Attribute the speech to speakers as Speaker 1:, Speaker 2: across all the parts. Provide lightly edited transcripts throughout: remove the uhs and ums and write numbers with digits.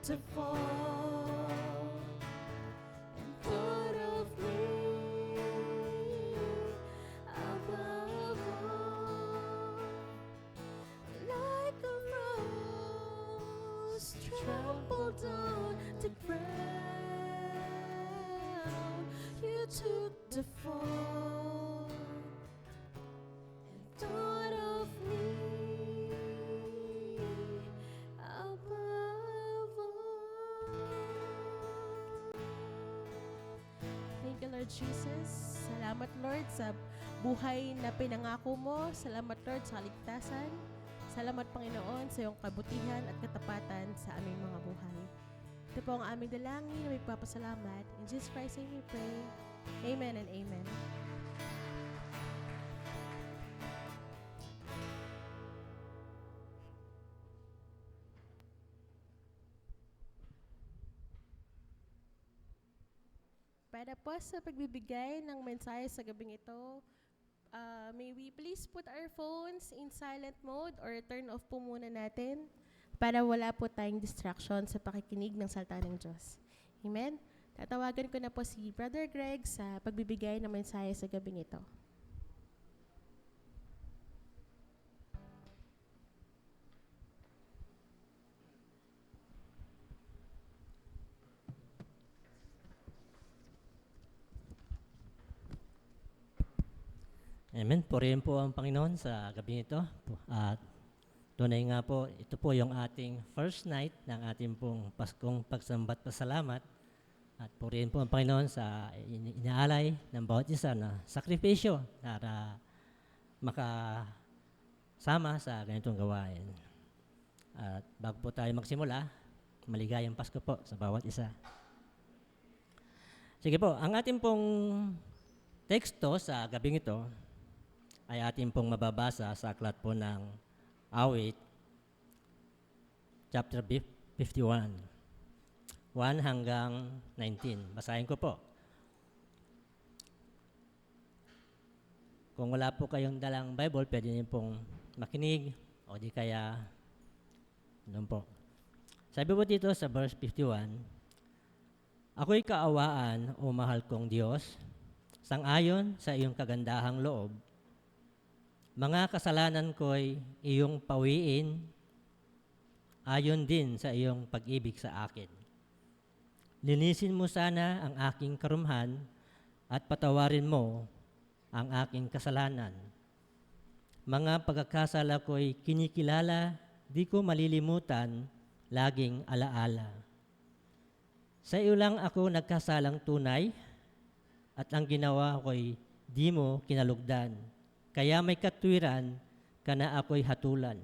Speaker 1: to fall and thought of me above all. Like a rose trampled on the ground, you took the fall and thought of me above all. Thank you, Lord Jesus. Salamat, Lord, sa buhay na pinangako mo. Salamat, Lord, sa kaligtasan. Salamat, Panginoon, sa iyong kabutihan at katapatan sa aming mga buhay. Ito po ang aming dalangin na may papasalamat. In Jesus Christ's name we pray. Amen and amen. Para po sa pagbibigay ng mensahe sa gabing ito, may we please put our phones in silent mode or turn off po muna natin para wala po tayong distraction sa pakikinig ng salita ng Diyos. Amen? Tatawagan ko na po si Brother Greg sa pagbibigay ng mensahe sa gabing ito.
Speaker 2: Amen. Purihin po ang Panginoon sa gabi ito. At tunay nga po, ito po yung ating first night ng ating pong Paskong Pagsambat Pasalamat. At purihin po ang Panginoon sa inaalay ng bawat isa na sakripisyo para makasama sa ganitong gawain. At bago po tayo magsimula, maligayang Pasko po sa bawat isa. Sige po, ang ating pong teksto sa gabing ito ay ating pong mababasa sa aklat po ng Awit, chapter 51, 1 hanggang 19. Basahin ko po. Kung wala po kayong dalang Bible, pwede niyo pong makinig o di kaya doon po. Sabi po dito sa verse 51, "Ako'y kaawaan, o mahal kong Diyos, sang-ayon sa iyong kagandahang loob. Mga kasalanan ko'y iyong pawiin, ayon din sa iyong pag-ibig sa akin. Linisin mo sana ang aking karumhan at patawarin mo ang aking kasalanan. Mga pagkakasala ko'y kinikilala, di ko malilimutan, laging alaala. Sa iyo lang ako nagkasalang tunay, at ang ginawa ko'y di mo kinalugdan. Kaya may katwiran ka na ako'y hatulan.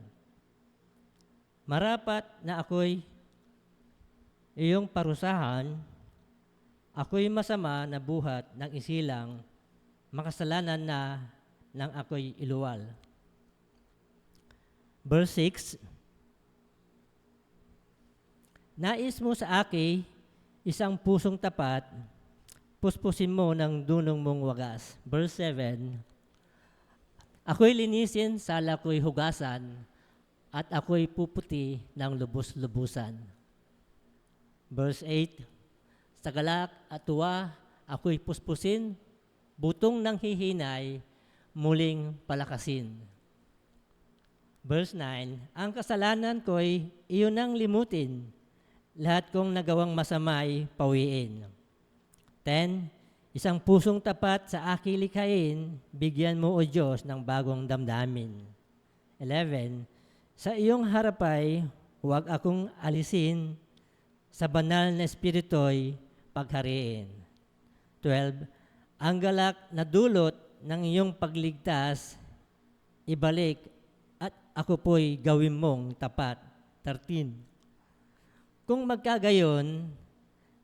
Speaker 2: Marapat na ako'y iyong parusahan, ako'y masama na buhat ng isilang, makasalanan na nang ako'y iluwal." Verse 6, "Nais mo sa akin isang pusong tapat, puspusin mo ng dunong mong wagas." Verse 7, "Ako'y linisin, sala ko'y hugasan, at ako'y puputi ng lubos-lubusan." Verse 8, "Sa galak at tuwa, ako'y puspusin, butong ng hihinay, muling palakasin." Verse 9, "Ang kasalanan ko'y iyon ang limutin, lahat kong nagawang masama'y pawiin." 10, "Isang pusong tapat sa aking likhain, bigyan mo, O Diyos, ng bagong damdamin." 11, "Sa iyong harapay, huwag akong alisin, sa banal na espiritu'y paghariin." 12, "Ang galak na dulot ng iyong pagligtas, ibalik, at ako po'y gawin mong tapat." 13, "Kung magkagayon,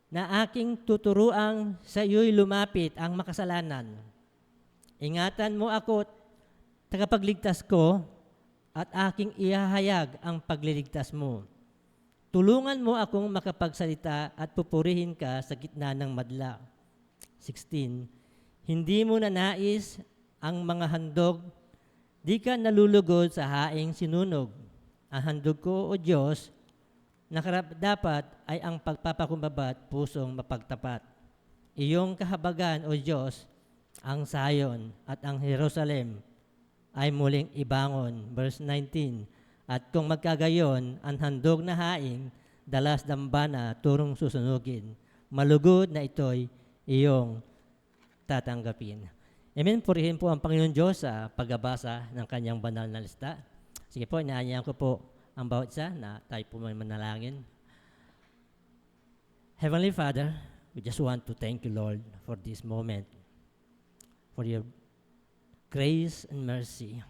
Speaker 2: na aking tuturuang sa iyo'y lumapit ang makasalanan, ingatan mo ako, tagapagligtas ko, at aking ihahayag ang pagliligtas mo. Tulungan mo akong makapagsalita at pupurihin ka sa gitna ng madla." 16, "Hindi mo nanais ang mga handog, di ka nalulugod sa haing sinunog. Ang handog ko, O Diyos, Dapat ay ang pagpapakumbaba at pusong mapagtapat. Iyong kahabagan, O Diyos, ang Zion at ang Jerusalem ay muling ibangon. Verse 19, at kung magkagayon, ang handog na haing, dalas dambana, turong susunugin. Malugod na ito'y iyong tatanggapin. Amen. Purihin po ang Panginoon Diyos sa pagbabasa ng kanyang banal na lista. Sige po, inaanyahan ko po ang bawat isa na tayo po may manalangin. Heavenly Father, we just want to thank you, Lord, for this moment, for your grace and mercy.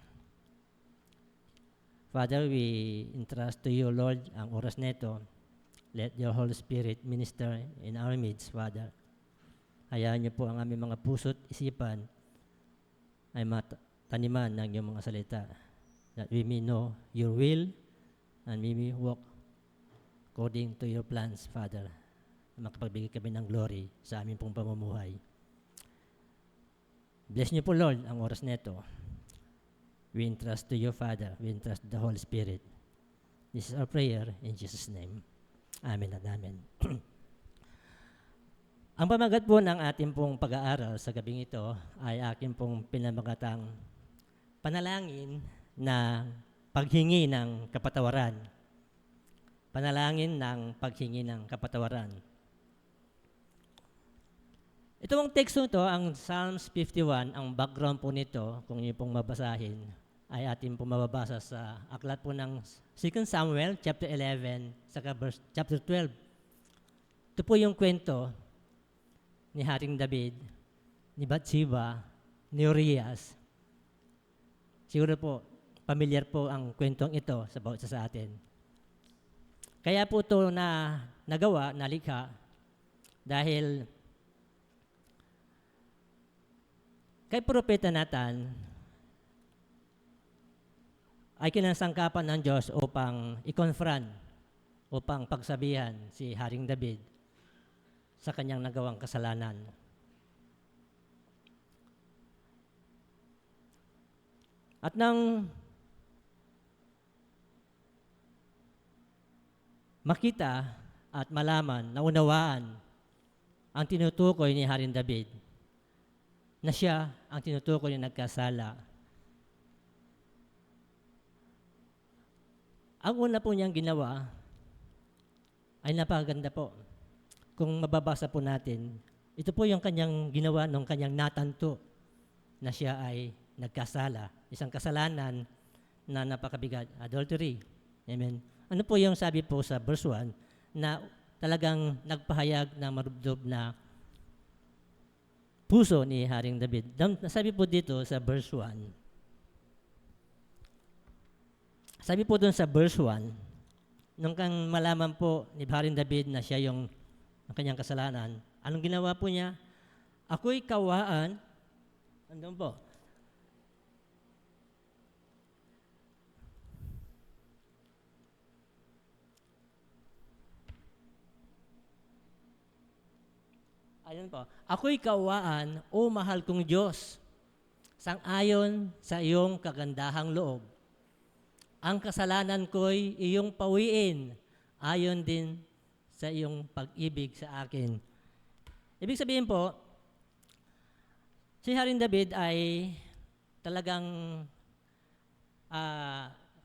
Speaker 2: Father, we entrust to you, Lord, ang oras neto. Let your Holy Spirit minister in our midst, Father. Hayaan niyo po ang aming mga puso't isipan ay mataniman ng iyong mga salita, that we may know your will and we may walk according to your plans, Father. Makapagbigay kami ng glory sa aming pong pamumuhay. Bless niyo po, Lord, ang oras neto. We entrust to you, Father. We entrust the Holy Spirit. This is our prayer in Jesus' name. Amen at amen. Ang pamagat po ng ating pong pag-aaral sa gabing ito ay aking pong pinamagatang panalangin na paghingi ng kapatawaran. Panalangin ng paghingi ng kapatawaran. Ito ang teksto nito, ang Psalms 51, ang background po nito, kung niyo pong mabasahin, ay ating pong mababasa sa aklat po ng 2 Samuel, chapter 11, saka verse, chapter 12. Ito po yung kwento ni Haring David, ni Bathsheba, ni Urias. Siguro po, familiar po ang kwentong ito sa bawat isa sa atin. Kaya po ito na nagawa, nalikha, dahil kay Propeta Nathan ay kinasangkapan ng Diyos upang i-confront, upang pagsabihan si Haring David sa kanyang nagawang kasalanan. At nang makita at malaman, naunawaan ang tinutukoy ni Haring David, na siya ang tinutukoy na nagkasala. Ang una po niyang ginawa ay napakaganda po. Kung mababasa po natin, ito po yung kanyang ginawa nung kanyang natanto na siya ay nagkasala. Isang kasalanan na napakabigat, adultery. Amen. Ano po yung sabi po sa verse 1 na talagang nagpahayag na marubdob na puso ni Haring David. Sabi po dito sa verse 1, sabi po doon sa verse 1, nung kang malaman po ni Haring David na siya yung ang kanyang kasalanan, anong ginawa po niya? Ako'y kawaan, andun po, ayun po, ako'y kawaan, o mahal kong Diyos, sang-ayon sa iyong kagandahang loob. Ang kasalanan ko'y iyong pawiin, ayon din sa iyong pag-ibig sa akin. Ibig sabihin po, si Haring David ay talagang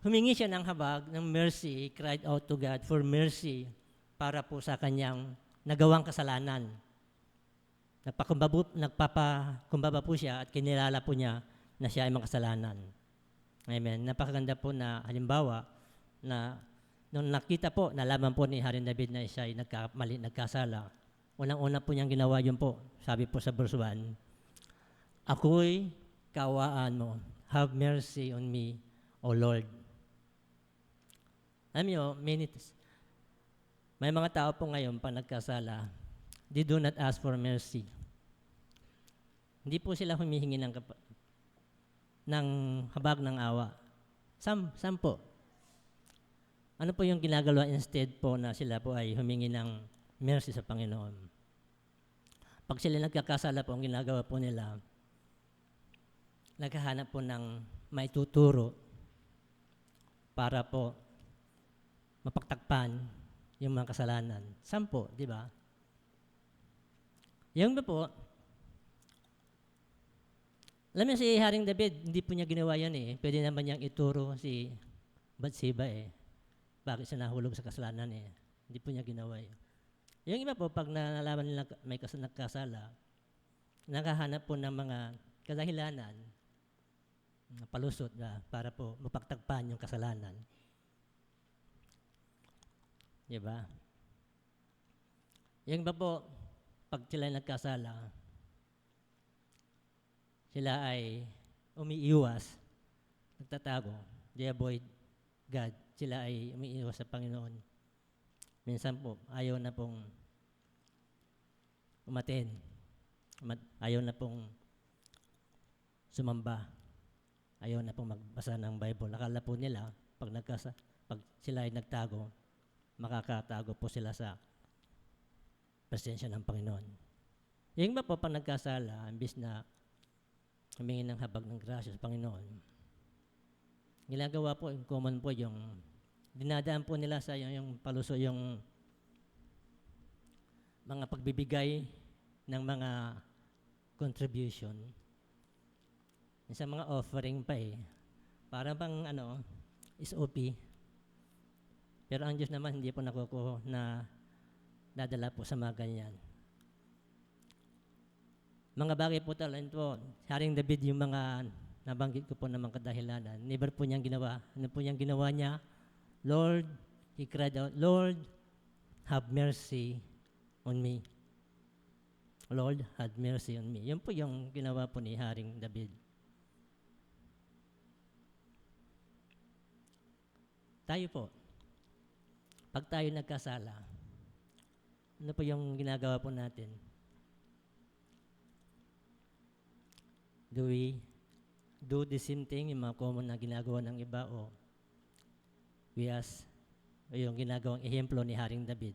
Speaker 2: humingi siya ng habag, ng mercy, cried out to God for mercy para po sa kanyang nagawang kasalanan. Nagpapakumbaba po siya at kinilala po niya na siya ay makasalanan. Amen. Napakaganda po na halimbawa na nung nakita po, nalaman po ni Haring David na siya ay nagkasala. Unang-una po niyang ginawa yun po. Sabi po sa verse 1, ako'y kawaan mo. Have mercy on me, O Lord. Alam niyo, may mga tao po ngayon pa nagkasala, they do not ask for mercy. Hindi po sila humihingi ng habag ng awa. Some po. Ano po yung ginagawa instead po na sila po ay humingi ng mercy sa Panginoon? Pag sila nagkakasala po, ang ginagawa po nila, naghahanap po ng maituturo para po mapagtakpan yung mga kasalanan. 10, di ba? Yung ba po, alam niyo si Haring David, hindi po niya ginawa yan eh. Pwede naman niyang ituro si Bathsheba eh. Bakit siya nahulog sa kasalanan eh. Hindi po niya ginawa eh. Yung iba po, pag nalaman nila may nagkasala, nakahanap po ng mga kadahilanan, palusot na para po mapagtagpan yung kasalanan. Di ba? Yung iba po, pag sila nagkasala, sila ay umiiwas, nagtatago, they avoid God. Sila ay umiiwas sa Panginoon. Minsan po, ayaw na pong umaten. Ayaw na pong sumamba. Ayaw na pong magbasa ng Bible. Akala po nila, pag sila ay nagtago, makakatago po sila sa presensya ng Panginoon. Yung iba po, pag nagkasala, imbis na humingi ng habag ng grasya sa Panginoon, ginagawa po, yung common po, yung dinadaan po nila sa yung paluso, yung mga pagbibigay ng mga contribution. Sa mga offering pa eh. Para bang SOP. Pero ang Diyos naman hindi po nakukuha na dadala po sa mga ganyan. Mga bagay po talaga po, Haring David, yung mga nabanggit ko po ng mga kadahilanan, never po niyang ginawa. Ano po niyang ginawa niya? Lord, he cried out, Lord, have mercy on me. Lord, have mercy on me. Yun po yung ginawa po ni Haring David. Tayo po, pag tayo nagkasala, ano po yung ginagawa po natin? Do we do the same thing, yung mga common na ginagawa ng iba, o we ask, o yung ginagawang ehemplo ni Haring David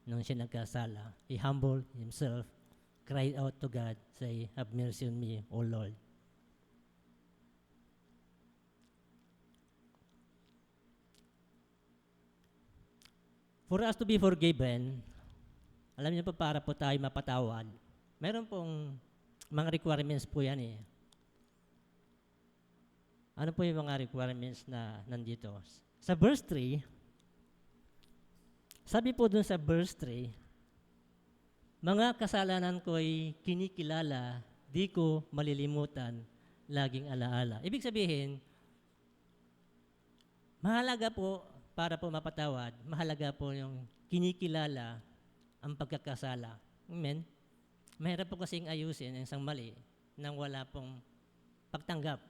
Speaker 2: nung siya nagkasala, he humbled himself, cried out to God, say, have mercy on me, O Lord. For us to be forgiven, alam niyo po, para po tayo mapatawad, meron pong mga requirements po yan eh. Ano po yung mga requirements na nandito? Sa verse 3, sabi po dun sa verse 3, mga kasalanan ko'y kinikilala, di ko malilimutan, laging alaala. Ibig sabihin, mahalaga po, para po mapatawad, mahalaga po yung kinikilala ang pagkakasala. Amen? Mahirap po kasing ayusin ang isang mali nang wala pong pagtanggap.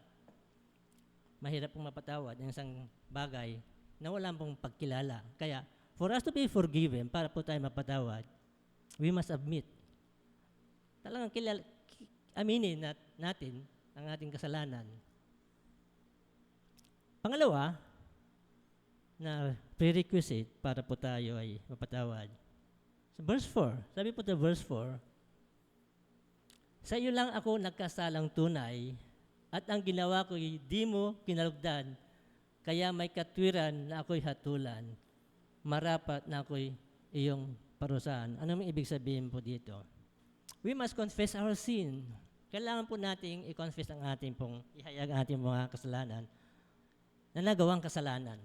Speaker 2: Mahirap pong mapatawad ang isang bagay na wala pong pagkilala. Kaya, for us to be forgiven, para po tayo mapatawad, we must admit. Talagang aminin natin ang ating kasalanan. Pangalawa, na prerequisite para po tayo ay mapatawad. So verse 4, sabi po sa verse 4, sa iyo lang ako nagkasalang tunay, at ang ginawa ko'y di mo kinalugdan, kaya may katwiran na ako'y hatulan, marapat na ako'y iyong parusahan. Ano ang ibig sabihin po dito? We must confess our sin. Kailangan po nating i-confess ang ating pong, ihayag ang ating mga kasalanan na nagawang kasalanan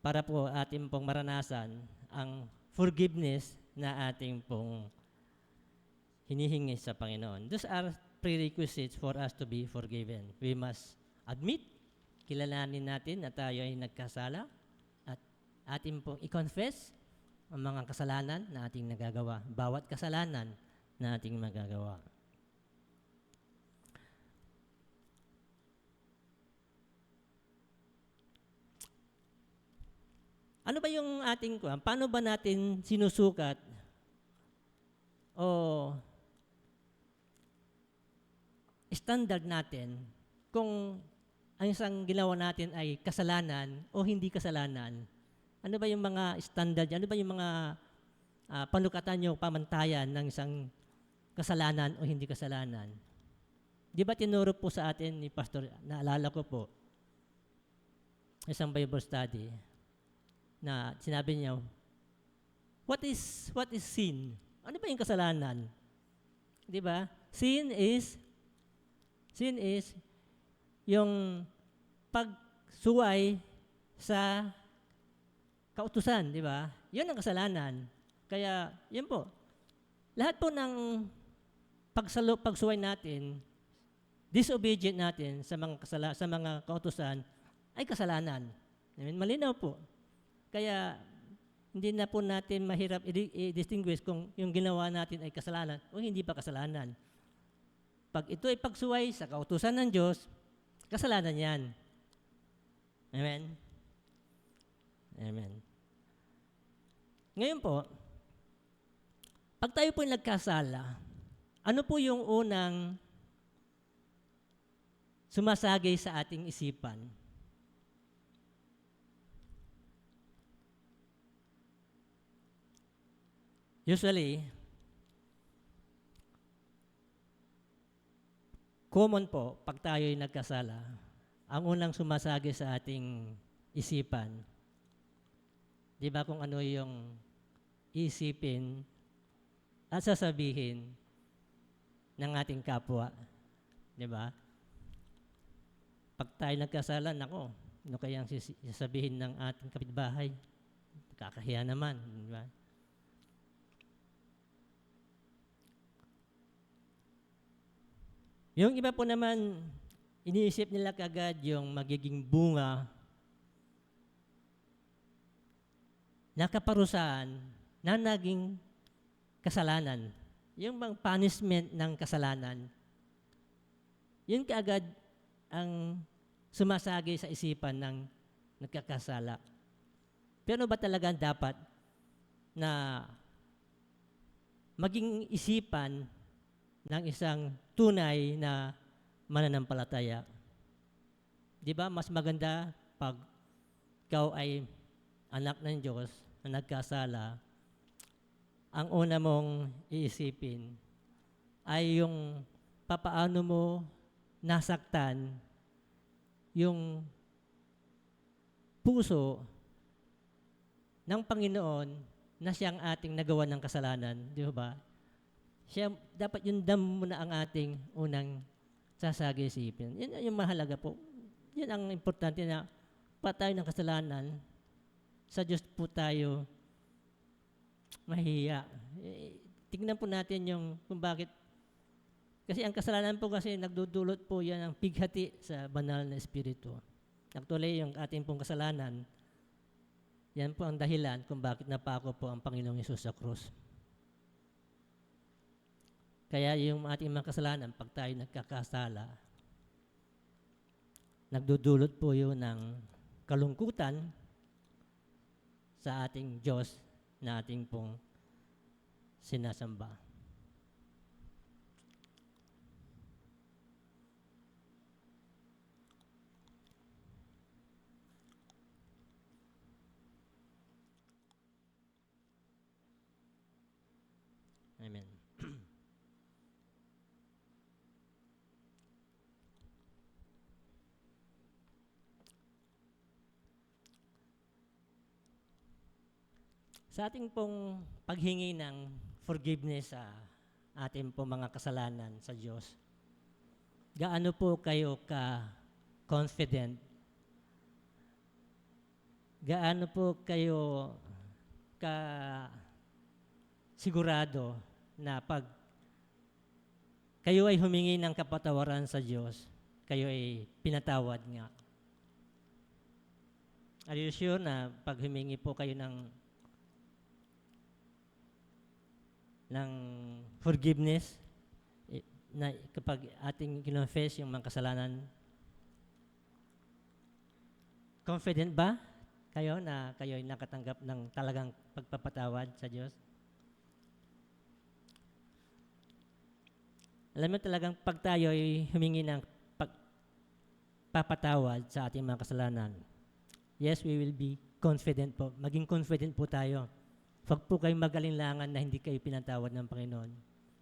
Speaker 2: para po ating pong maranasan ang forgiveness na ating pong hinihingi sa Panginoon. Those are prerequisites for us to be forgiven. We must admit, kilalanin natin na tayo ay nagkasala, at ating pong i-confess ang mga kasalanan na ating nagagawa. Bawat kasalanan na ating magagawa. Ano ba yung ating, paano ba natin sinusukat o standard natin kung ang isang ginawa natin ay kasalanan o hindi kasalanan? Ano ba yung mga standard, ano ba yung mga panukatan nyo, pamantayan ng isang kasalanan o hindi kasalanan? Di ba tinuro po sa atin ni Pastor, naalala ko po, isang Bible study, na sinabi niya, what is sin? Ano ba yung kasalanan? Di ba? Sin is yung pagsuway sa kautusan, di ba? Yun ang kasalanan. Kaya, yun po. Lahat po ng pagsuway natin, disobedient natin sa mga kautusan, ay kasalanan. I mean, malinaw po. Kaya, hindi na po natin mahirap i-distinguish kung yung ginawa natin ay kasalanan o hindi pa kasalanan. Pag ito ay pagsuway sa kautusan ng Diyos, kasalanan yan. Amen? Amen. Ngayon po, pag tayo po nagkasala, ano po yung unang sumasagay sa ating isipan? Usually, common po, pag tayo'y nagkasala, ang unang sumasagay sa ating isipan, di ba kung ano yung isipin at sasabihin ng ating kapwa, di ba? Pag tayo nagkasala, nako, ano kayang sasabihin ng ating kapitbahay? Kakahiya naman, di ba? Yung iba po naman, iniisip nila kagad yung magiging bunga na kaparusahan na naging kasalanan. Yung bang punishment ng kasalanan. Yun kaagad ang sumasagay sa isipan ng nagkakasala. Pero ba talaga dapat na maging isipan ng isang tunay na mananampalataya? Di ba, mas maganda pag ikaw ay anak ng Diyos na nagkasala, ang una mong iisipin ay yung papaano mo nasaktan yung puso ng Panginoon na siyang ating nagawa ng kasalanan, di ba? Siya, dapat yung dam muna ang ating unang sasagay isipin. Yan yung mahalaga po. Yan ang importante na patay ng kasalanan, sa Diyos po tayo mahihiya. Tingnan po natin yung kung bakit. Kasi ang kasalanan po kasi nagdudulot po yan ng pighati sa banal na espiritu. Actually, yung ating pong kasalanan, yan po ang dahilan kung bakit napako po ang Panginoong Hesus sa krus. Kaya yung ating mga kasalanan, pag tayo nagkakasala, nagdudulot po yun ng kalungkutan sa ating Diyos na ating pong sinasamba. Amen. Sa ating pong paghingi ng forgiveness sa ating pong mga kasalanan sa Diyos, gaano po kayo ka-confident? Gaano po kayo ka-sigurado na pag kayo ay humingi ng kapatawaran sa Diyos, kayo ay pinatawad nga? Are you sure na pag humingi po kayo ng forgiveness, na kapag ating kinonfess yung mga kasalanan, confident ba kayo na kayo ay nakatanggap ng talagang pagpapatawad sa Diyos? Alam mo talagang pag tayo ay humingi ng pagpapatawad sa ating mga kasalanan, yes, we will be confident po. Maging confident po tayo. Huwag po kayong magalinlangan na hindi kayo pinatawad ng Panginoon.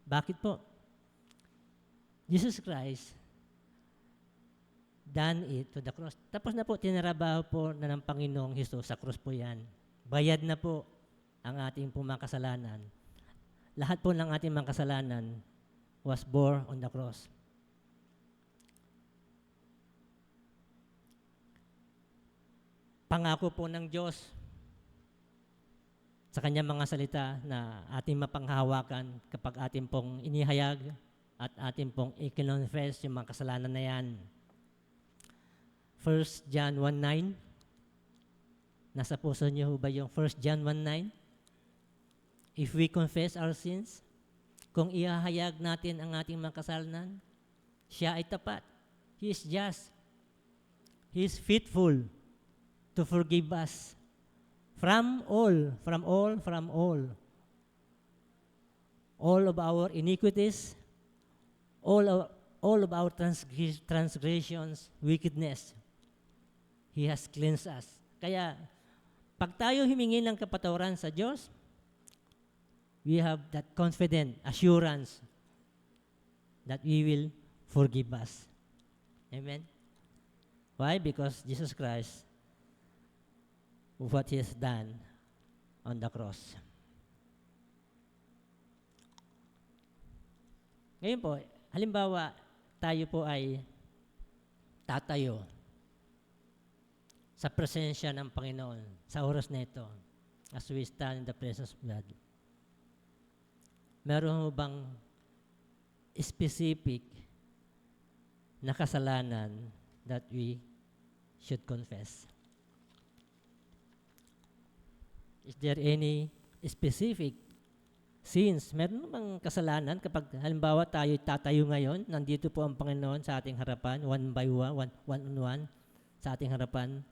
Speaker 2: Bakit po? Jesus Christ done it to the cross. Tapos na po, tinarabaho po na ng Panginoong Hesus sa cross po yan. bayad na po ang ating pong mga kasalanan. Lahat po ng ating mga kasalanan was bore on the cross. Pangako po ng Diyos sa kanyang mga salita na ating mapanghawakan kapag ating pong inihayag at ating pong i-confess yung mga kasalanan na yan. 1 John 1:9. Nasa puso niyo ba yung 1 John 1:9? If we confess our sins, kung ihahayag natin ang ating mga kasalanan, siya ay tapat. He is just. He is faithful to forgive us from all of our iniquities, all of our transgressions, wickedness. He has cleansed us. Kaya, pag tayo humingi ng kapatawaran sa Diyos, we have that confident assurance that He will forgive us. Amen? Why? Because Jesus Christ, what He has done on the cross. Ngayon po, halimbawa, tayo po ay tatayo sa presensya ng Panginoon sa oras na ito as we stand in the presence of God. Meron mo bang specific na kasalanan that we should confess? Is there any specific sins? Meron bang kasalanan kapag halimbawa tayo tatayo ngayon, nandito po ang Panginoon sa ating harapan, one by one on one, sa ating harapan,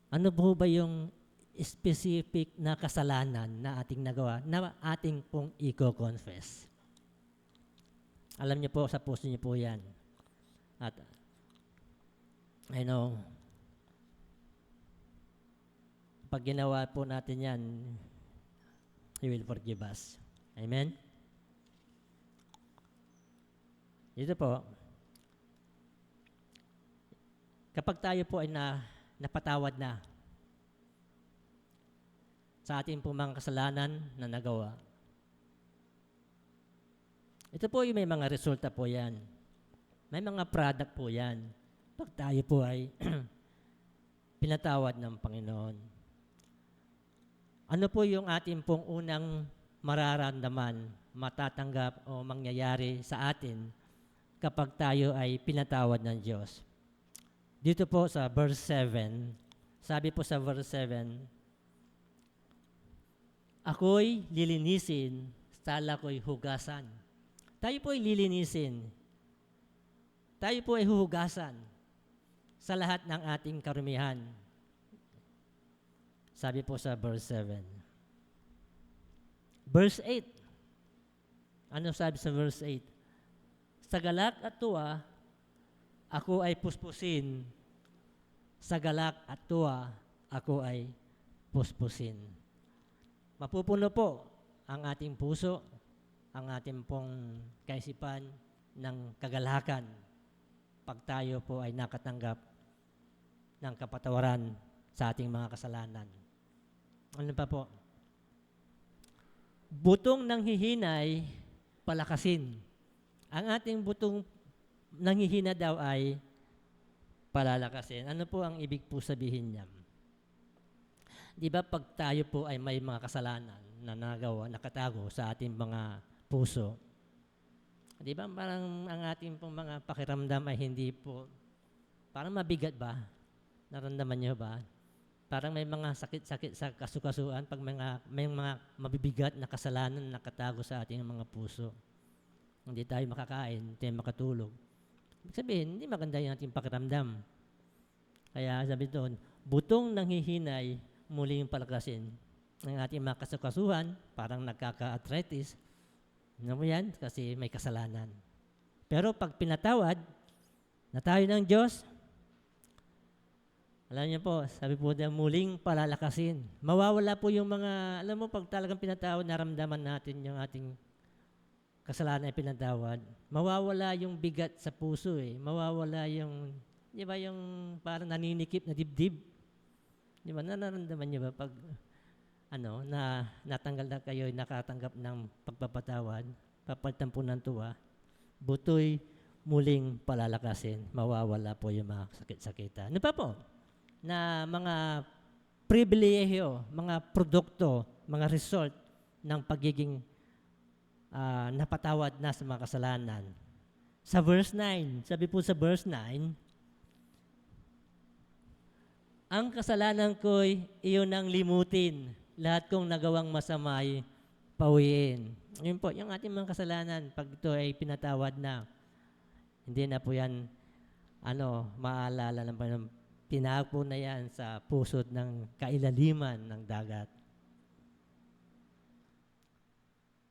Speaker 2: ano po ba yung specific na kasalanan na ating nagawa na ating pong i-confess? Alam niyo po, sa puso niyo po yan. At I know, pag ginawa po natin yan, He will forgive us. Amen? Dito po, kapag tayo po ay napatawad na sa ating pong mga kasalanan na nagawa, ito po yung may mga resulta po yan. May mga product po yan. Pag tayo po ay pinatawad ng Panginoon. Ano po yung ating pong unang mararamdaman, matatanggap o mangyayari sa atin kapag tayo ay pinatawad ng Diyos? Dito po sa verse 7, sabi po sa verse 7, ako'y lilinisin, sala ko'y hugasan. Tayo po ay lilinisin. Tayo po ay huhugasan sa lahat ng ating karumihan. Sabi po sa verse 7. Verse 8. Ano sabi sa verse 8? Sa galak at tuwa, ako ay puspusin. Sa galak at tuwa, ako ay puspusin. Mapupuno po ang ating puso, ang ating pong kaisipan ng kagalakan pag tayo po ay nakatanggap ng kapatawaran sa ating mga kasalanan. Ano pa po? Butong ng hihinay, palakasin. Ang ating butong nanghihina daw ay palalakasin. Ano po ang ibig po sabihin niya? Di ba pag tayo po ay may mga kasalanan na nagawa, nakatago sa ating mga puso, di ba parang ang ating pong mga pakiramdam ay hindi po, parang mabigat ba? Naramdaman niyo ba? Parang may mga sakit-sakit sa kasukasuan pag may mga mabibigat na kasalanan na nakatago sa ating mga puso. Hindi tayo makakain, hindi tayo makatulog. Ibig sabihin, hindi maganda yung ating pakiramdam. Kaya sabi doon, butong ng hihinay, muling palakasin. Ang ating mga kasukasuhan, parang nagkaka-arthritis. Ano mo yan? Kasi may kasalanan. Pero pag pinatawad na tayo ng Diyos, alam niyo po, sabi po na muling palalakasin. Mawawala po yung mga, alam mo, pag talagang pinatawad, naramdaman natin yung ating kasalanan ay pinatawad. Mawawala yung bigat sa puso eh. Mawawala yung, di ba yung parang naninikip na dibdib? Di ba, nararamdaman niyo ba pag na natanggal na kayo, nakatanggap ng pagpapatawad, papalitan po ng tuwa, butoy muling palalakasin, mawawala po yung mga sakit-sakitan. Ano pa po? Na mga pribilehiyo, mga produkto, mga result ng pagiging napatawad na sa mga kasalanan. Sa verse 9, sabi po sa verse 9, ang kasalanan ko'y iyon ang limutin, lahat kong nagawang masamay, pawiin. Yun po, yung ating mga kasalanan, pag ito ay pinatawad na, hindi na po yan, maalala ng Panginoon. Tinago na yan sa pusod ng kailaliman ng dagat.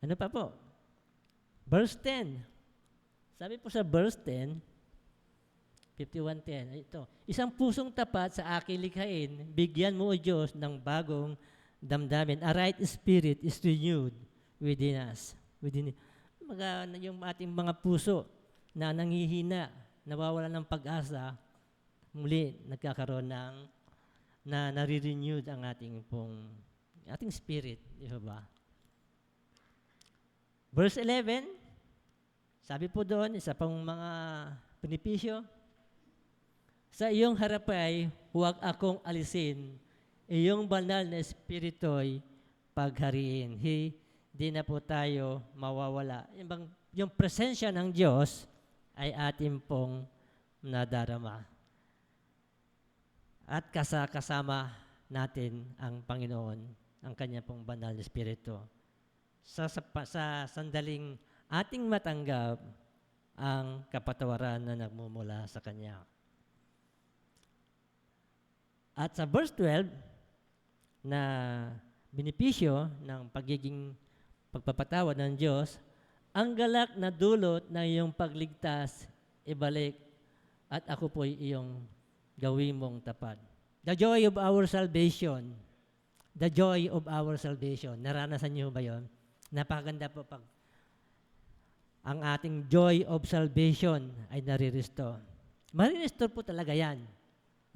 Speaker 2: Ano pa po? Verse 10. Sabi po sa verse 10, 51:10, ito, isang pusong tapat sa aking likhain, bigyan mo o Diyos ng bagong damdamin. A right spirit is renewed within us. Yung ating mga puso na nanghihina, nawawala ng pag-asa, muli nagkakaroon na nare-renewed ang ating spirit, di ba? Verse 11, sabi po doon, isa pang mga benepisyo, sa iyong harapay, huwag akong alisin, iyong banal na espirito'y paghariin. Di na po tayo mawawala. Yung presensya ng Diyos ay ating pong nadarama. At kasama natin ang Panginoon, ang Kanya pong banal na espiritu. Sa sandaling ating matanggap ang kapatawaran na nagmumula sa Kanya. At sa verse 12, na benepisyo ng pagiging pagpapatawad ng Diyos, ang galak na dulot ng iyong pagligtas, ibalik, at ako po'y iyong gawin mong tapat. The joy of our salvation. The joy of our salvation. Naranasan niyo ba yun? Napakaganda po pag ang ating joy of salvation ay nare-restore. Marirestore po talaga yan.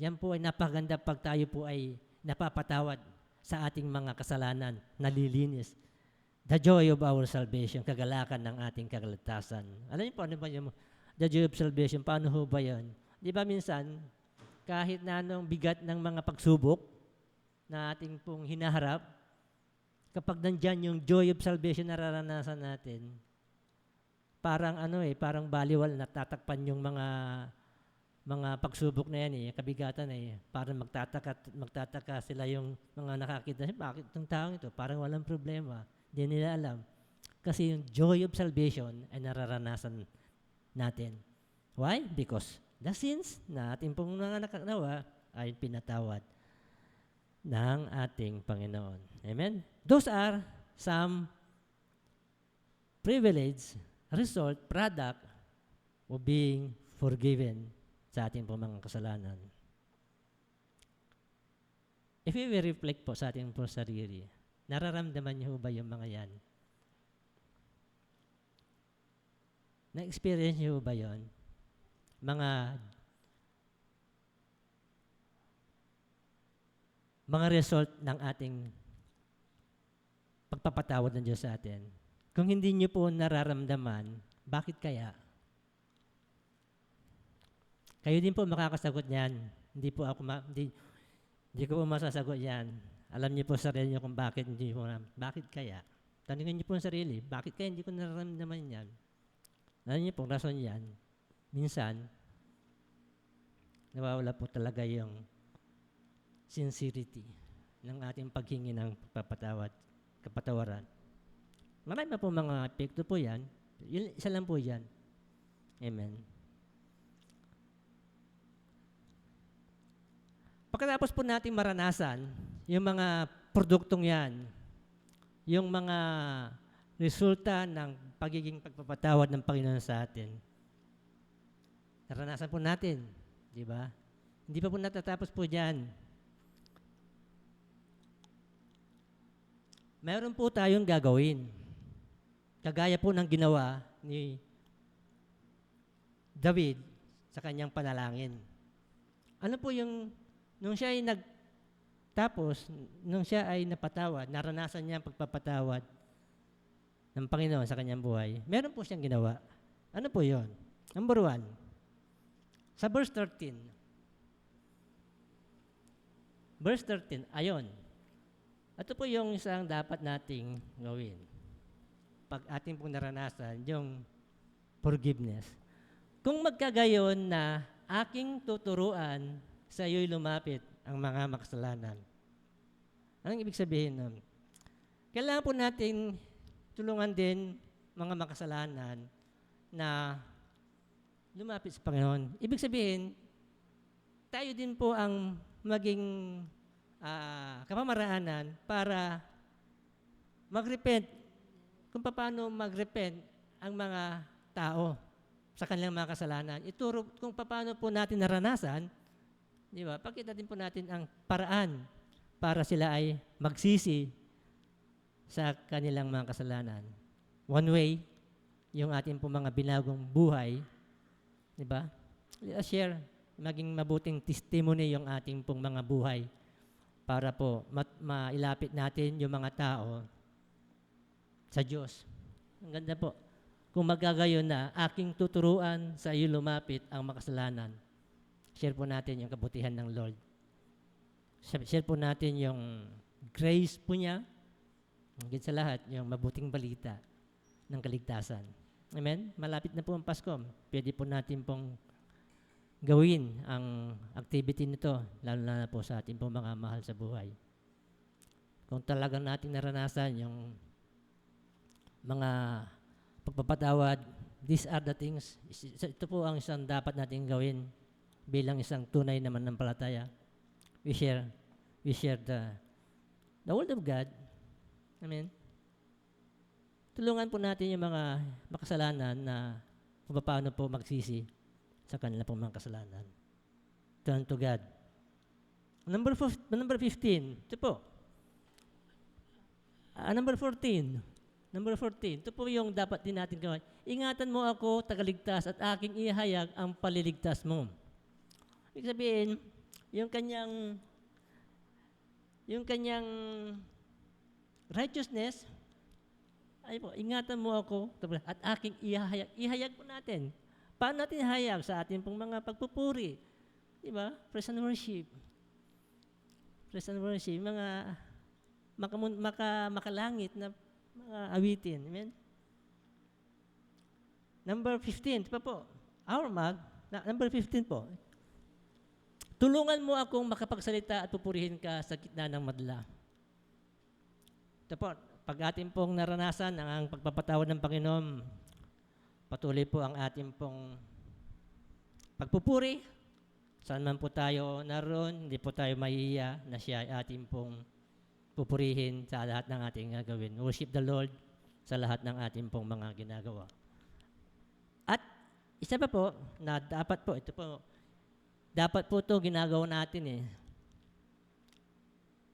Speaker 2: Yan po ay napakaganda pag tayo po ay napapatawad sa ating mga kasalanan, nalilinis. The joy of our salvation, kagalakan ng ating kaligtasan. Alam niyo po, ano ba yung the joy of salvation? Paano ho ba yun? Di ba minsan, kahit na anong bigat ng mga pagsubok na ating pong hinaharap, kapag nandyan yung joy of salvation na nararanasan natin, parang parang baliwal, natatakpan yung mga pagsubok na yan kabigatan parang magtataka sila yung mga nakakita, bakit itong taong ito, parang walang problema, hindi nila alam. Kasi yung joy of salvation ay nararanasan natin. Why? Because the sins na ating pong mga nakakanawa ay pinatawad ng ating Panginoon. Amen? Those are some privilege, result, product of being forgiven sa ating pong mga kasalanan. If we will reflect po sa ating pong sarili, nararamdaman niyo ba yung mga yan? Na-experience niyo ba yon? Mga result ng ating pagpapatawad ng Diyos sa atin. Kung hindi niyo po nararamdaman, bakit kaya? Kayo din po makakasagot niyan. Hindi ko po masasagot yan. Alam niyo po sa sarili niyo kung bakit hindi po bakit kaya? Tanungin niyo po ang sarili, bakit kaya hindi ko nararamdaman yan? Alam niyo po, rason yan. Minsan, nawawala po talaga yung sincerity ng ating paghingi ng kapatawaran. Marami pa po mga epekto po yan. Isa lang po yan. Amen. Pagkatapos po natin maranasan yung mga produktong yan, yung mga resulta ng pagiging pagpapatawad ng Panginoon sa atin, naranasan po natin, di ba? Hindi pa po natatapos po dyan. Meron po tayong gagawin. Kagaya po ng ginawa ni David sa kanyang panalangin. Ano po yung, nung siya ay Tapos, nung siya ay napatawad, naranasan niya ang pagpapatawad ng Panginoon sa kanyang buhay, meron po siyang ginawa. Ano po yon? Number 1, sa verse 13. Verse 13, ayon. Ito po yung isang dapat nating gawin. Pag ating pong naranasan, yung forgiveness. Kung magkagayon na aking tuturuan sa iyo'y lumapit ang mga makasalanan. Anong ibig sabihin nun? Kailangan po natin tulungan din mga makasalanan na lumapit sa Panginoon. Ibig sabihin, tayo din po ang maging kapamaraanan para mag-repent. Kung paano mag-repent ang mga tao sa kanilang mga kasalanan. Ituro kung paano po natin naranasan, di ba? Pakita din po natin ang paraan para sila ay magsisi sa kanilang mga kasalanan. One way, yung ating po mga binagong buhay, di ba? Let us share, maging mabuting testimony yung ating pong mga buhay para po mailapit natin yung mga tao sa Diyos. Ang ganda po. Kung magagayon na aking tuturuan sa iyo lumapit ang makasalanan, share po natin yung kabutihan ng Lord. Share po natin yung grace po niya, higit sa lahat, yung mabuting balita ng kaligtasan. Amen? Malapit na po ang Pasko. Pwede po natin pong gawin ang activity nito, lalo na po sa ating pong mga mahal sa buhay. Kung talagang natin naranasan yung mga pagpapatawad, these are the things, ito po ang isang dapat natin gawin bilang isang tunay na mananampalataya. We share the Word of God. Amen. Tulungan po natin yung mga makasalanan na kung paano po magsisi sa kanila pong mga kasalanan. Turn to God. Number 15, ito po. Number 14, ito po yung dapat din natin gawin. Ingatan mo ako, tagaligtas, at aking ihayag ang paliligtas mo. Ibig sabihin, yung kanyang righteousness, ay po, ingatan mo ako, at aking ihayag. Ihayag po natin. Paano natin ihayag sa ating pong mga pagpupuri? Diba? Praise and worship. Praise and worship. Mga makalangit na mga awitin. Amen? Number 15, pa po. Number 15 po. Tulungan mo akong makapagsalita at pupurihin ka sa gitna ng madla. Ito po, pag ating pong naranasan ang pagpapatawad ng Panginoon, patuloy po ang ating pong pagpupuri. Saan man po tayo naroon, hindi po tayo mahihiya na siya ay ating pong pupurihin sa lahat ng ating gagawin. Worship the Lord sa lahat ng ating pong mga ginagawa. At isa pa po, na dapat po, ito po, dapat po ito ginagawa natin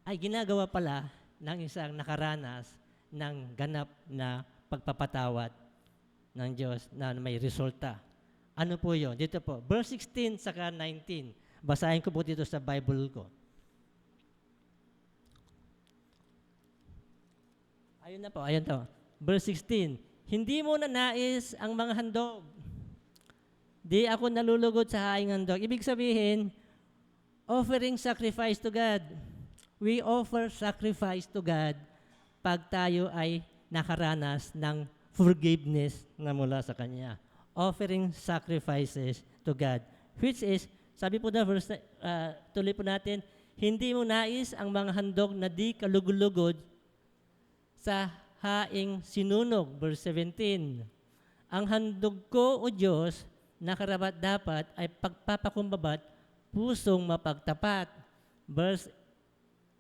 Speaker 2: ay ginagawa pala ng isang nakaranas ng ganap na pagpapatawad ng Diyos na may resulta. Ano po yun? Dito po, verse 16 saka 19. Basahin ko po dito sa Bible ko. Ayun na po, ayun to. Verse 16, hindi mo na nais ang mga handog. Di ako nalulugod sa haing handog. Ibig sabihin, offering sacrifice to God. We offer sacrifice to God pag tayo ay nakaranas ng forgiveness na mula sa Kanya. Offering sacrifices to God. Which is, sabi po na verse, tuloy po natin, hindi mo nais ang mga handog na di kalugulugod sa haing sinunog. Verse 17, ang handog ko, O Diyos, na karapat dapat ay pagpapakumbabat, pusong mapagtapat. Verse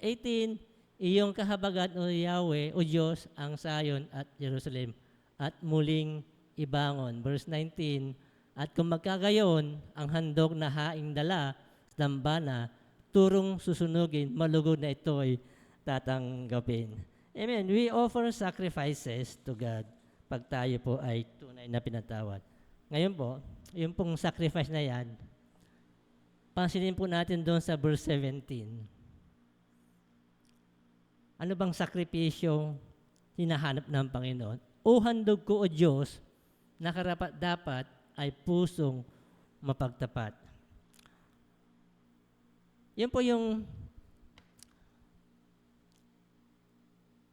Speaker 2: 18, iyong kahabagan, O Yahweh, O Diyos, ang Sayon at Jerusalem, at muling ibangon. Verse 19, at kung magkagayon, ang handog na haing dala sa dambana, turong susunugin, malugod na ito ay tatanggapin. Amen. We offer sacrifices to God pag tayo po ay tunay na pinatawad. Ngayon po, yung pong sacrifice na yan, pansinin po natin doon sa verse 17. Ano bang sakripisyo hinahanap ng Panginoon? O handog ko o Diyos, na karapat-dapat ay pusong mapagtapat. Yan po yung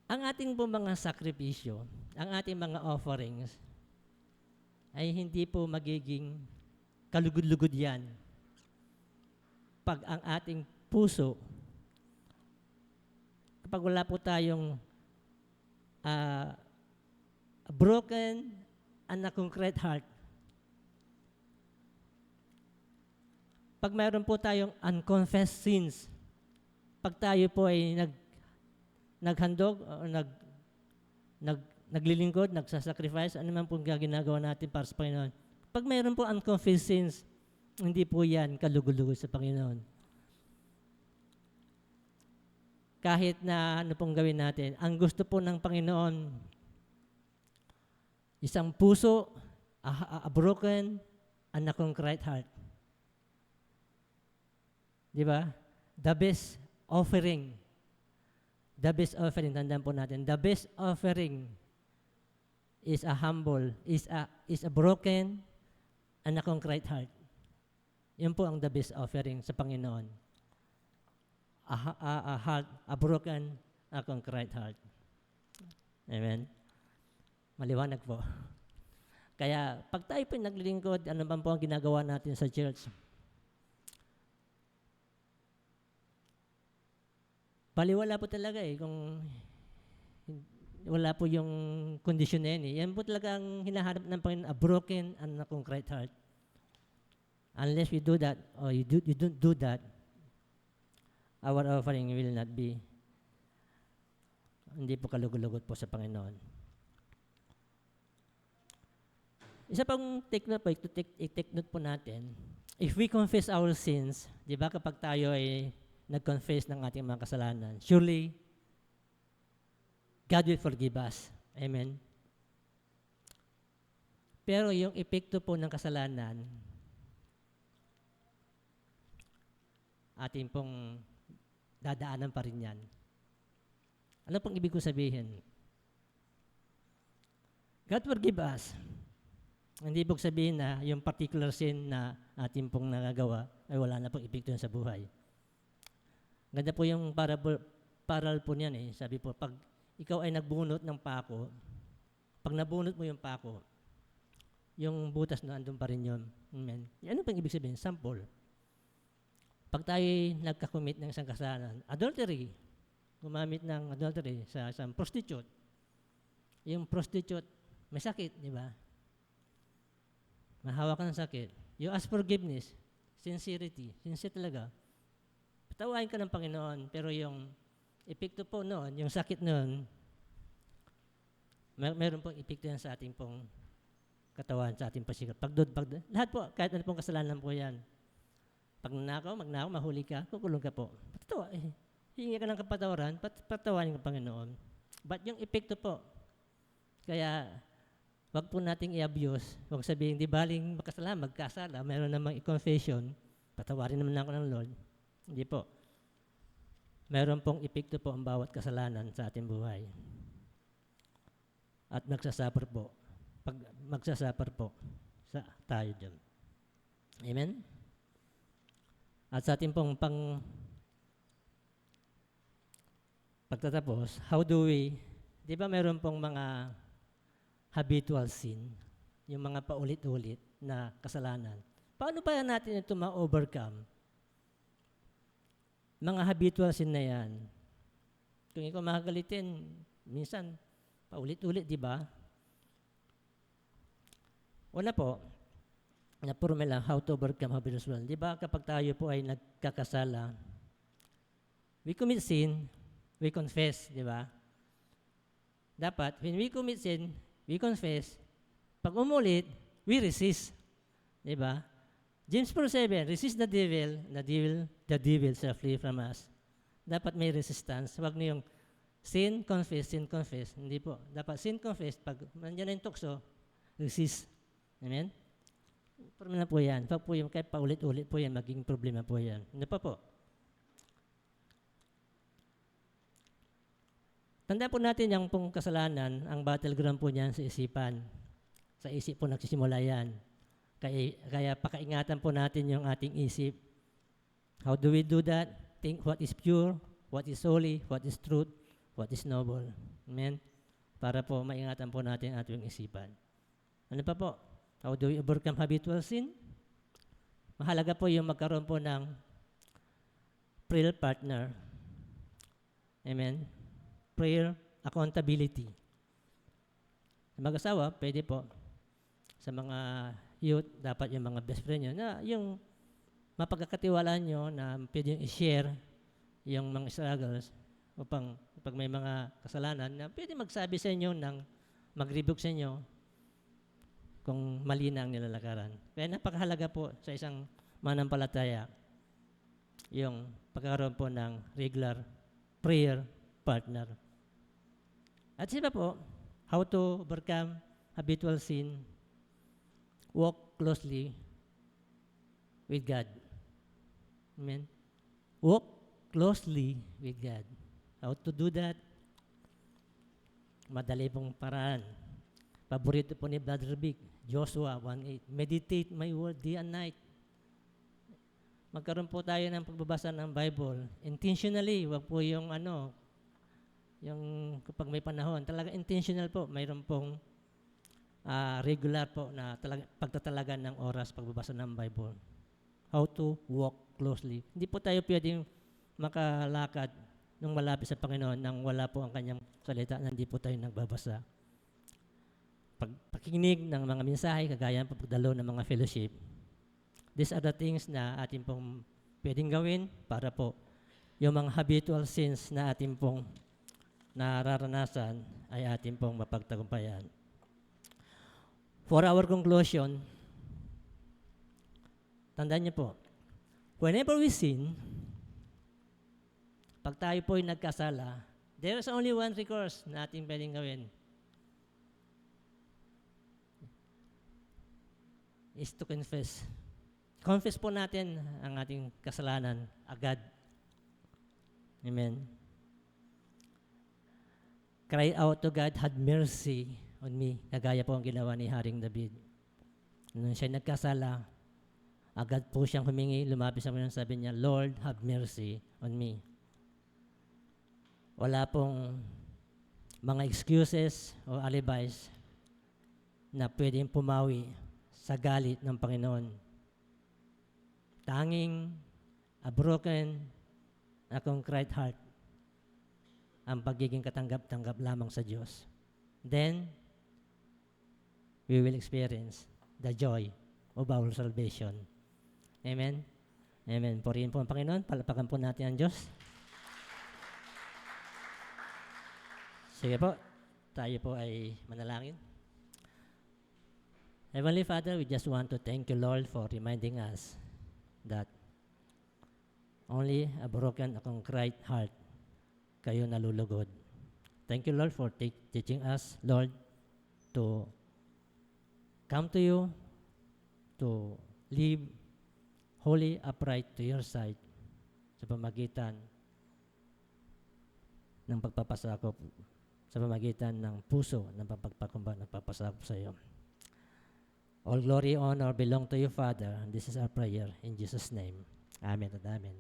Speaker 2: ang ating po mga sakripisyo, ang ating mga offerings, ay hindi po magiging kalugod-lugod yan pag ang ating puso, kapag wala po tayong broken and a concrete heart, pag mayroon po tayong unconfessed sins, pag tayo po ay naghandog o naglilingkod, nagsasacrifice, ano man po ginagawa natin para sa Panginoon. Pag mayroon po unconfessed sins, hindi po yan kalugod-lugod sa Panginoon. Kahit na ano pong gawin natin, ang gusto po ng Panginoon, isang puso, a broken and a contrite heart. Di ba? The best offering, tandaan po natin, the best offering is a humble, is a broken and a contrite heart. Yun po ang the best offering sa Panginoon. A heart, a broken, a contrite heart. Amen? Maliwanag po. Kaya, pag tayo po naglilingkod, ano ba po ang ginagawa natin sa church? Baliwala po talaga kung wala po yung kondisyon na yan Yan po talaga ang hinahanap ng Panginoon, a broken and a contrite heart. Unless we do that, or you don't do that, our offering will not be, hindi po kalugod-lugod po sa Panginoon. Isa pang take note po, take note po natin, if we confess our sins, di ba kapag tayo ay nag-confess ng ating mga kasalanan, surely, God will forgive us. Amen? Pero yung epekto po ng kasalanan, ating pong dadaanan pa rin yan. Ano pong ibig ko sabihin? God forgive us. Hindi po sabihin na yung particular sin na ating pong nagagawa ay wala na pong epekto sa buhay. Ganda po yung paral po niyan Sabi po, pag ikaw ay nagbunot ng pako, pag nabunot mo yung pako, yung butas na andun pa rin yun. Amen. Ano pang ibig sabihin? Sample. Pag tayo nagkakommit ng isang kasalanan, adultery, gumamit ng adultery sa isang prostitute, yung prostitute, may sakit, di ba? Mahawak ka ng sakit. You ask forgiveness, sincerity, sincere talaga. Patawain ka ng Panginoon, pero yung epekto po noon, yung sakit noon, meron pong epekto yan sa ating pong katawan, sa ating pasikat. Lahat po, kahit ano pong kasalanan po yan. Pag magnakaw, mahuli ka, kukulong ka po. Hingi ka ng kapatawaran, patawarin ng Panginoon. But yung epekto po, kaya wag po nating i-abuse, wag sabihin, di baling magkasala, meron namang i-confession, patawarin naman ako ng Lord. Hindi po. Meron pong epekto po ang bawat kasalanan sa ating buhay. At magsasuffer po. Pag magsasuffer po tayo dyan. Amen? At sa ating pong pagtatapos, how do we, di ba meron pong mga habitual sin, yung mga paulit-ulit na kasalanan. Paano pa natin ito ma-overcome? Mga habitual sin na yan. Kung ikaw makagalitin, minsan, paulit-ulit, di ba? Una po, napurme lang how to overcome habitual sin. Di ba kapag tayo po ay nagkakasala, we commit sin, we confess, di ba? Dapat, when we commit sin, we confess. Pag umulit, we resist. Di ba? James 4:7, resist the devil shall flee from us. Dapat may resistance. Huwag na yung sin, confess. Hindi po. Dapat sin, confess. Pag nandiyan na yung tukso, resist. Amen? Problema na po yan. Pag po yung kahit paulit-ulit po yan, maging problema po yan. Ano pa po? Tandaan po natin yung pong kasalanan, ang battleground po niyan sa isipan. Sa isip po nagsisimula yan. Kaya pakaingatan po natin yung ating isip. How do we do that? Think what is pure, what is holy, what is truth, what is noble. Amen? Para po maingatan po natin ang ating isipan. Ano pa po? How do we overcome habitual sin? Mahalaga po yung magkaroon po ng prayer partner. Amen? Prayer accountability. Sa mag-asawa, pwede po. Sa mga youth, dapat yung mga best friend nyo na yung mapagkakatiwalaan nyo na pwede yung i-share yung mga struggles upang pag may mga kasalanan na pwede magsabi sa inyo ng mag-rebuke sa inyo kung mali na ang nilalakaran. Kaya napakahalaga po sa isang manampalataya yung pagkakaroon po ng regular prayer partner. At siya po, how to overcome habitual sin, walk closely with God. Amen? Walk closely with God. How to do that? Madali pong paraan. Paborito po ni Brother Vic, Joshua 1:8. Meditate my word day and night. Magkaroon po tayo ng pagbabasa ng Bible. Intentionally, wag po yung yung kapag may panahon. Talaga intentional po. Mayroon pong regular po na pagtatalagan ng oras pagbabasa ng Bible. How to walk closely. Hindi po tayo pwedeng makalakad nung malapit sa Panginoon nang wala po ang kanyang salita na hindi po tayo nagbabasa. Pakikinig ng mga mensahe, kagaya ng pagdalo ng mga fellowship. These are the things na atin pong pwedeng gawin para po yung mga habitual sins na atin pong nararanasan ay atin pong mapagtagumpayan. For our conclusion, tandaan niyo po, whenever we sin, pag tayo po ay nagkasala, there is only one recourse na ating pwedeng gawin. Is to confess. Confess po natin ang ating kasalanan agad. Amen. Cry out to God, have mercy on me. Kagaya po ang ginawa ni Haring David. Nung siya nagkasala, agad po siyang humingi, lumapit sa Panginoon, sabi niya, Lord, have mercy on me. Wala pong mga excuses o alibis na pwedeng pumawi sa galit ng Panginoon. Tanging a broken, a contrite heart ang pagiging katanggap-tanggap lamang sa Diyos. Then, we will experience the joy of our salvation. Amen? Amen. Purihin po ang Panginoon. Palapakan po natin ang Diyos. Sige po. Tayo po ay manalangin. Heavenly Father, we just want to thank you, Lord, for reminding us that only a broken, a contrite heart kayo nalulugod. Thank you, Lord, for teaching us, Lord, to come to you, to live holy, upright to your side sa pamagitan ng pagpapasakop, sa pamagitan ng puso ng pagpapakumbang nagpapasakop sa iyo. All glory, honor belong to you, Father, and this is our prayer in Jesus' name. Amen and amen.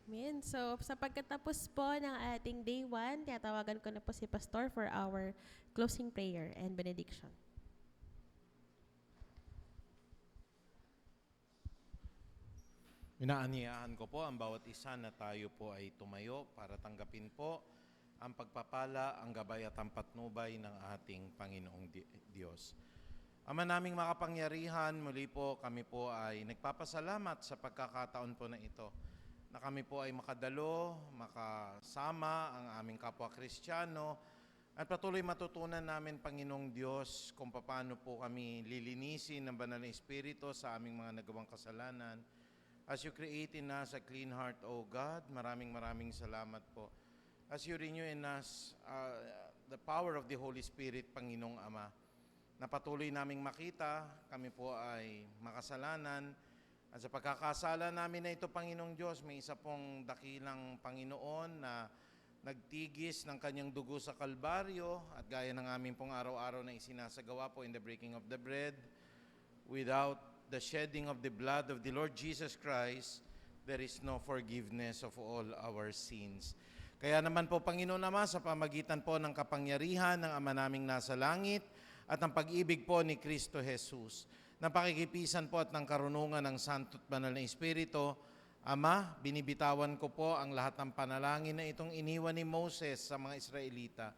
Speaker 1: Amen. So, sa pagkatapos po ng ating day 1, tinatawagan ko na po si Pastor for our closing prayer and benediction.
Speaker 3: Inaanyayahan ko po ang bawat isa na tayo po ay tumayo para tanggapin po ang pagpapala, ang gabay at ang patnubay ng ating Panginoong Diyos. Ama naming makapangyarihan, muli po kami po ay nagpapasalamat sa pagkakataon po na ito na kami po ay makadalo, makasama ang aming kapwa Kristiyano, at patuloy matutunan namin, Panginoong Diyos, kung paano po kami lilinisin ng banal na Espiritu sa aming mga nagawang kasalanan. As you create in us a clean heart, O God, maraming salamat po. As you renew in us the power of the Holy Spirit, Panginoong Ama, na patuloy naming makita, kami po ay makasalanan. At sa pagkakasala namin na ito, Panginoong Diyos, may isa pong dakilang Panginoon na nagtigis ng kanyang dugo sa Kalbaryo, at gaya ng aming pong araw-araw na isinasagawa po in the breaking of the bread, without the shedding of the blood of the Lord Jesus Christ, there is no forgiveness of all our sins. Kaya naman po, Panginoon Ama, sa pamagitan po ng kapangyarihan ng Ama naming nasa langit at ng pag-ibig po ni Kristo Jesus, ng pakikipisan po at ng karunungan ng Santo at Banal na Espiritu, Ama, binibitawan ko po ang lahat ng panalangin na itong iniwan ni Moses sa mga Israelita.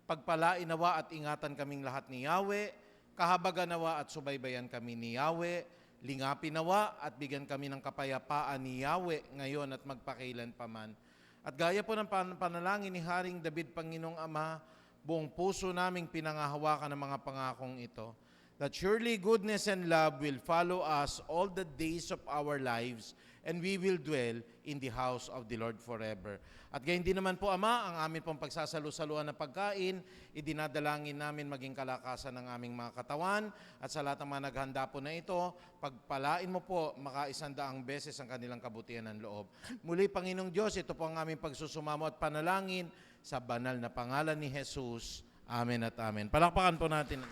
Speaker 3: Pagpalain nawa at ingatan kaming lahat ni Yahweh, kahabagan nawa at subaybayan kami ni Yahweh, lingapin nawa at bigyan kami ng kapayapaan ni Yahweh ngayon at magpakailan paman. At gaya po ng panalangin ni Haring David, Panginoong Ama, buong puso naming pinangahawakan ng mga pangakong ito, that surely goodness and love will follow us all the days of our lives, and we will dwell in the house of the Lord forever. At gayon din naman po, Ama, ang amin pong pagsasalu-saluan na pagkain, idinadalangin namin maging kalakasan ng aming mga katawan, at sa lahat ng mga naghanda po na ito, pagpalain mo po maka-100 beses ang kanilang kabutihan ng loob. Muli, Panginoong Diyos, ito po ang aming pagsusumamo at panalangin sa banal na pangalan ni Jesus. Amen at amen. Palakpakan po natin.